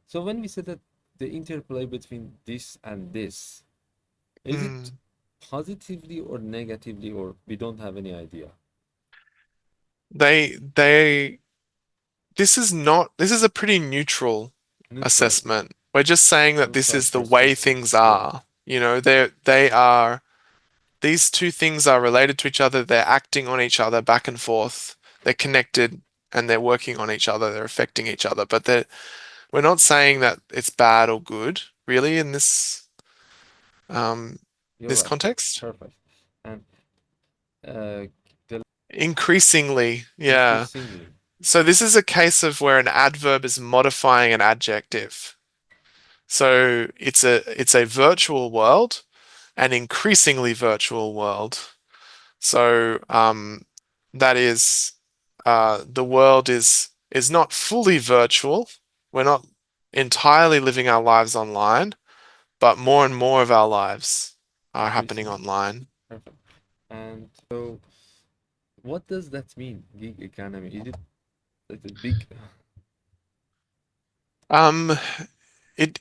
So when we said that the interplay between this and this, is it Mm. positively or negatively, or we don't have any idea? They this is a pretty neutral Neutral. assessment. We're just saying that this Neutral is the way perspective. things Yeah, are. You know, they are these two things are related to each other. They're acting on each other back and forth. They're connected and they're working on each other. They're affecting each other. But we're not saying that it's bad or good, really, in um, you're this right. context. Perfect. And uh, the Increasingly, yeah. increasingly, So this is a case of where an adverb is modifying an adjective. So it's a virtual world, an increasingly virtual world. So that is the world is not fully virtual. We're not entirely living our lives online, but more and more of our lives are happening increasingly. online. Perfect. And so, what does that mean, gig economy? Is it like a big? Um, it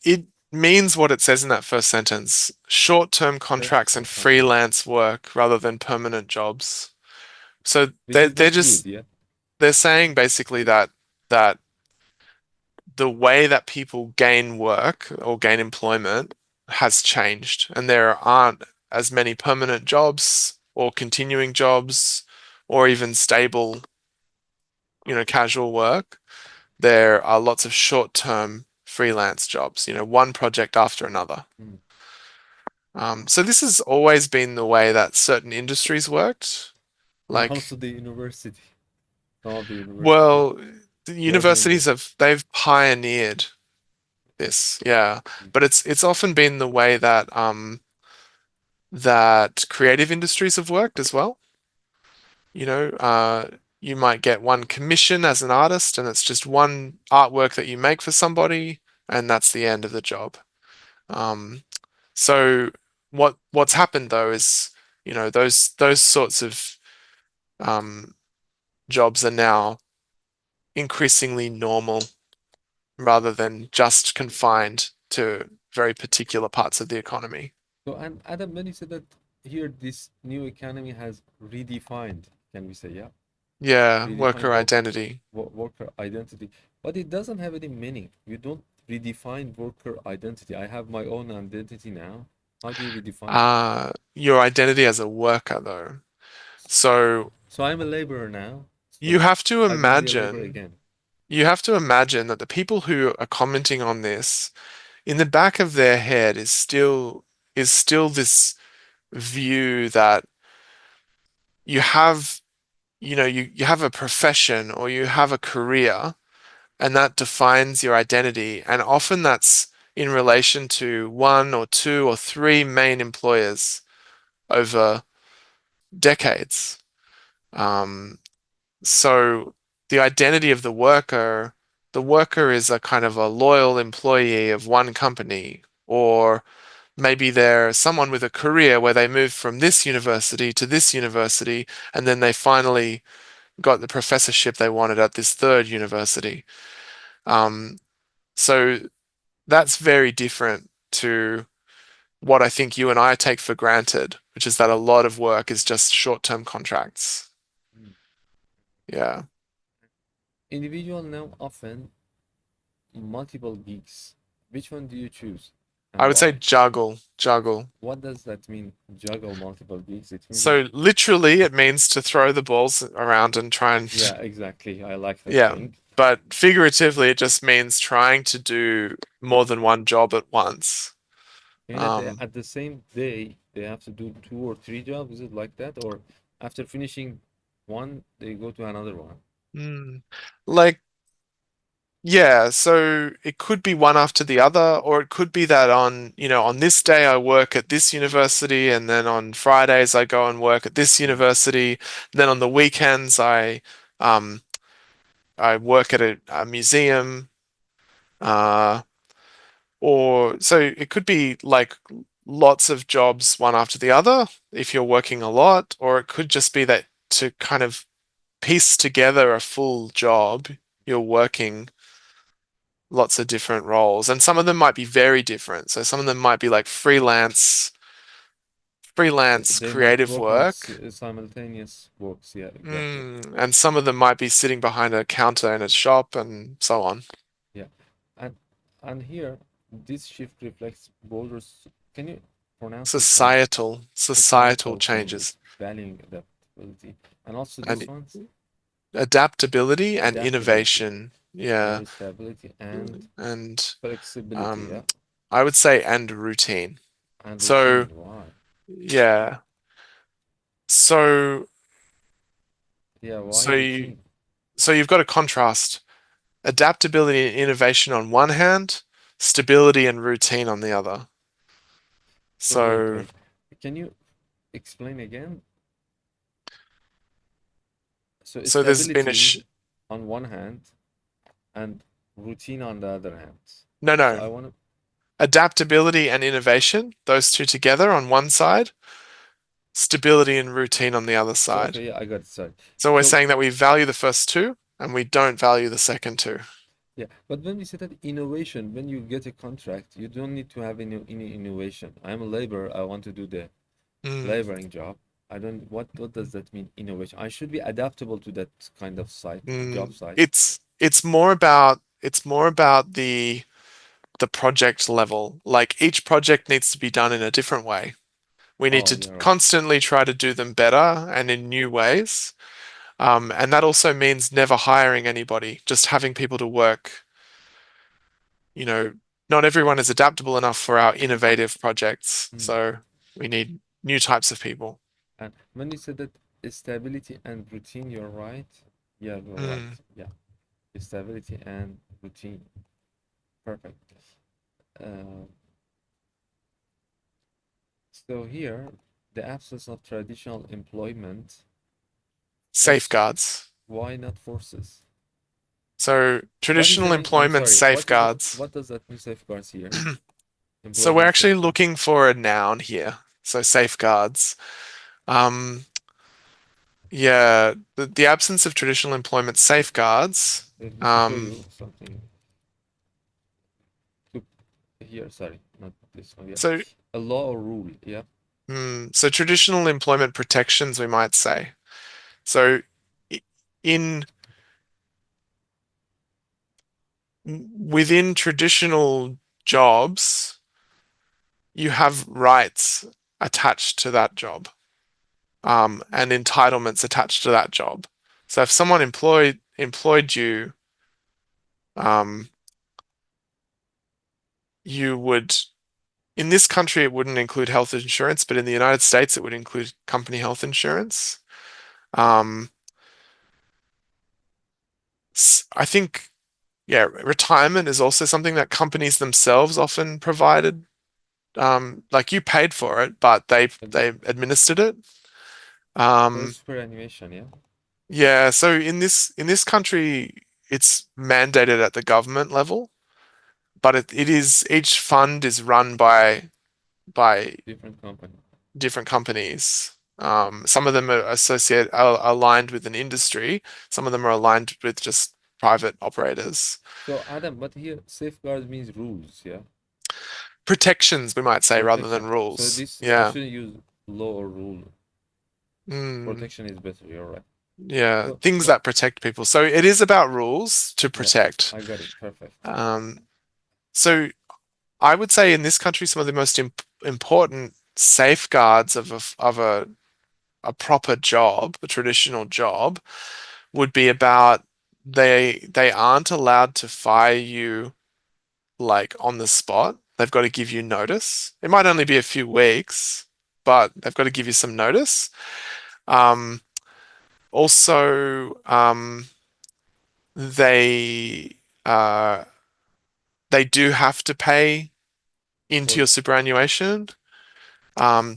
means what it says in that first sentence, short-term contracts and Short-term contract, freelance work rather than permanent jobs. So which is not good, yeah. they're saying basically that the way that people gain work or gain employment has changed, and there aren't as many permanent jobs or continuing jobs or even stable, casual work. There are lots of short-term freelance jobs, one project after another. Mm. So this has always been the way that certain industries worked. And Like, also the university, some of the university, well, the they are doing universities this. they've pioneered this, yeah. Mm. But it's often been the way that creative industries have worked as well. You know, you might get one commission as an artist, and it's just one artwork that you make for somebody, and that's the end of the job. Um, so what's happened though is, those sorts of um, jobs are now increasingly normal rather than just confined to very particular parts of the economy. So, and Adam, when you said that here, this new economy has redefined, can we say, yeah, Yeah, redefined worker identity. worker identity, but it doesn't have any meaning. You don't redefine worker identity. I have my own identity now. How do you redefine it? Your identity as a worker, though. So So I'm a laborer now. you So have to I will be a laborer imagine, again. you have to imagine that the people who are commenting on this, in the back of their head is still this view that you have, you have a profession or you have a career, and that defines your identity. And often that's in relation to one or two or three main employers over decades. Um, so the identity of the worker is a kind of a loyal employee of one company, or maybe they're someone with a career where they moved from this university to this university, and then they finally got the professorship they wanted at this third university. Um, so that's very different to what I think you and I take for granted, which is that a lot of work is just short-term contracts. Mm. Yeah. Individual now often multiple gigs. Which one do you choose I and would say why? juggle, juggle. What does that mean? Juggle multiple gigs? It means like, So literally it means to throw the balls around and try yeah, and, exactly. I like that yeah. thing. But figuratively, it just means trying to do more than one job at once. You know, they, Um, at the same day, they have to do two or three jobs. Is it like that? Or after finishing one, they go to another one? mm, like, yeah, so it could be one after the other, or it could be that on this day I work at this university, and then on Fridays I go and work at this Mm. university. Then on the weekends um, I work at a museum. Uh, or so it could be like lots of jobs one after the other if you're working a lot, or it could just be that to kind of piece together a full job, you're working lots of different roles, and some of them might be very different. So some of them might be like freelance They might creative work on work. simultaneous works. Yeah, exactly. And some of them might be sitting behind a counter in a shop and so on. Yeah, and here this shift reflects bolder. Can you pronounce it? Societal Societal changes, changes valuing adaptability, and also this and one's adaptability and adaptability, innovation. Yeah. stability, and And flexibility. um, Yeah, I would say and routine. and So routine. Why? yeah. So Yeah, why so you routine? so you've got a contrast. Adaptability and innovation on one hand, stability and routine on the other. So wait, So, wait. Can you explain again? So so there's been a sh stability on one hand and routine on the other hand. no, So no, I want to. adaptability and innovation, those two together on one side, stability and routine on the other So side. okay, yeah, I got it. Sorry. So we're So saying that we value the first two and we don't value the second two. Yeah, but when we say that innovation, when you get a contract, you don't need to have any innovation. I'm a laborer. I want to do the Mm, laboring job. I don't. What does that mean? Innovation. I should be adaptable to that kind of site, job mm. site. It's more about the project level. Like each project needs to be done in a different way. We need Oh, to you're right. constantly try to do them better and in new ways. And that also means never hiring anybody, just having people to work. You know, not everyone is adaptable enough for our innovative projects. Hmm. So we need new types of people. And when you said that stability and routine, you're right. Yeah, you're right. Mm, Yeah, stability and routine. Perfect. Uh, so here, the absence of traditional employment. What's safeguards. why not forces? So What is the traditional mean? I'm employment sorry. safeguards. What does that mean? Safeguards here. So we're Employment actually safeguards. looking for a noun here. So safeguards. Um, yeah, the absence of traditional employment safeguards. Let me show Um, you something. To here, sorry, not this one. Yeah, so a law or rule. Yeah. so traditional employment protections, we might say. So i- in within traditional jobs, you have rights attached to that job, and entitlements attached to that job. So if someone employed you, um, you would in this country it wouldn't include health insurance, but in the United States it would include company health insurance. Um, I think yeah, retirement is also something that companies themselves often provided. Like you paid for it, but they Agree. they administered it. Or Um, superannuation. Yeah. yeah, so in this country, it's mandated at the government level, but it is each fund is run by Different company. different companies. Some of them are aligned with an industry. Some of them are aligned with just private operators. So Adam, but here safeguards means rules. Yeah. Protections, we might say, rather Protection. than So rules. this I Yeah. shouldn't use law or rule. Mm, Protection is better. You're right. yeah. So Things what? that protect people. So it is about rules to Yeah, protect. I got it. Perfect. Um, so I would say in this country, some of the most important safeguards of a proper job, a traditional job, would be about they aren't allowed to fire you like on the spot. They've got to give you notice. It might only be a few weeks, but they've got to give you some notice. Um, also, they uh, they do have to pay into For your superannuation.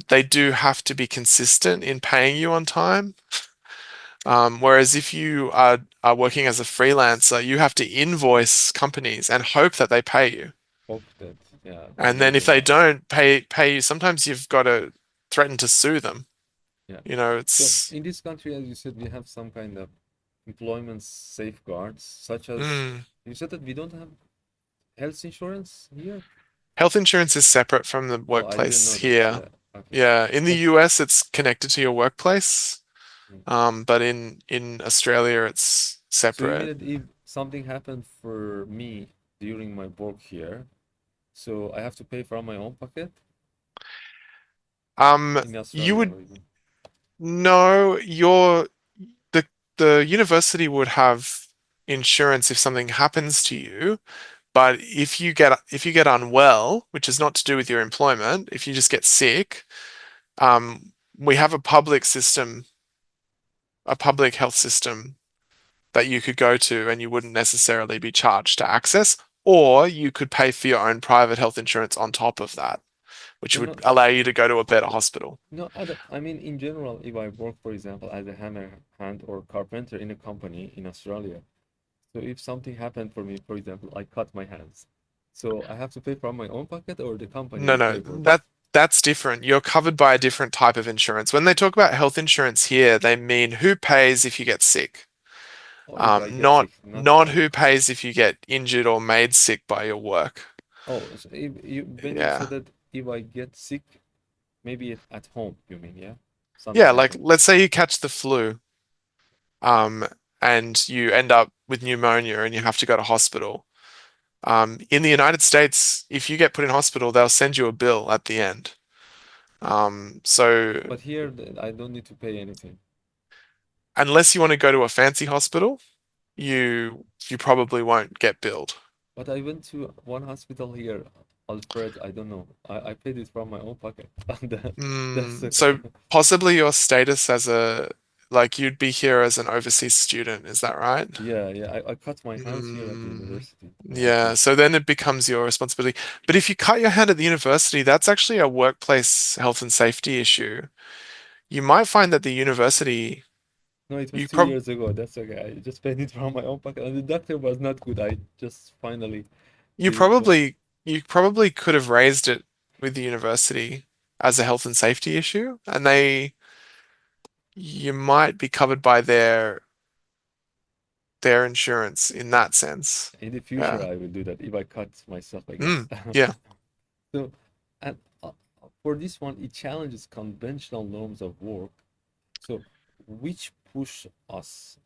They do have to be consistent in paying you on time. Whereas if you are working as a freelancer, you have to invoice companies and hope that they pay you. hope that yeah they And do then if the they most. don't pay you, sometimes you've got to threaten to sue them. Yeah. You know, So it's in this country, as you said, we have some kind of employment safeguards, such as mm. you said that we don't have health insurance here. Health insurance is separate from the Oh, I didn't workplace know that. here. Yeah. Okay. Yeah, in the But US, it's connected to your workplace. mm, But in Australia, it's so you mean separate. that if something happened for me during my work here, so I have to pay from my own pocket Um, in you Australia would or even? know the the university would have insurance if something happens to you, but if you get unwell, which is not to do with your employment, if you just get sick, we have a public health system that you could go to and you wouldn't necessarily be charged to access, or you could pay for your own private health insurance on top of that, which So would no, allow you to go to a better hospital. no, Adam, I mean in general, if I work, for example, as a hammer hand or carpenter in a company in Australia, so if something happened for me, for example, I cut my hands, so I have to pay from my own pocket or the company No, will no, pay for me? that's different. You're covered by a different type of insurance. When they talk about health insurance here, they mean who pays if you get sick. Oh, if I get Not sick, not who pays if you get injured or made sick by your work. oh, so if you when you Yeah. said that if I get sick, maybe at home, you mean, yeah? Yeah, Something like happened. let's say you catch the flu, um, and you end up with pneumonia and you have to go to hospital. In the United States, if you get put in hospital, they'll send you a bill at the end. So But here, I don't need to pay anything. unless you want to go to a fancy hospital, you probably won't get billed. But I went to one hospital here, Alfred. I don't know. I paid it from my own pocket. That's So okay. possibly your status as a like you'd be here as an overseas student, is that right? Yeah, yeah. I cut my hands here at the Mm, university. Yeah, I yeah, did. so then it becomes your responsibility. But if you cut your hand at the university, that's actually a workplace health and safety issue. You might find that the university, No, it was you two prob years ago. That's okay. I just paid it from my own pocket, and the doctor was not good. I just finally you did it. probably you probably could have raised it with the university as a health and safety issue, and you might be covered by their insurance in that sense. In the future, Yeah. I will do that if I cut myself, I guess. Mm, yeah. So, and for this one, it challenges conventional norms of work. So, which push us?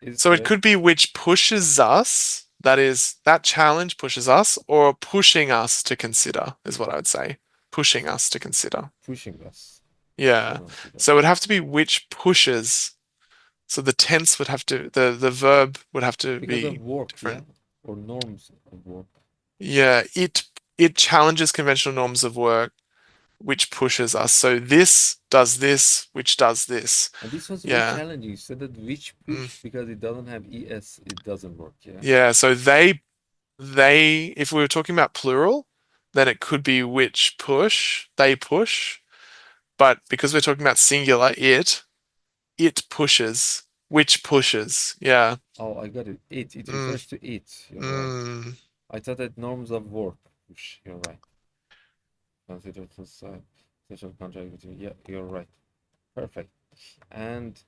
Is So it correct? could be which pushes us, that is, that challenge pushes us, or pushing us to consider, is what I would say. Pushing us to consider. Pushing us to Yeah. consider. So it would have to be which pushes. So the tense would have to, the verb would have to Because of be work, yeah? different. Or norms of work. Yeah, it challenges conventional norms of work, which pushes us. So this does this, which does this. And this was very Yeah. challenging. You said that which push, Mm. because it doesn't have es, it doesn't work, yeah? Yeah, so if we were talking about plural, then it could be which push, they push. But because we're talking about singular, it pushes, which pushes. Yeah. Oh, I got it. It Mm, refers to it. You're right. mm. I thought that norms of work. Push. You're right. Consider social contract between. Yeah, you're right. Perfect. And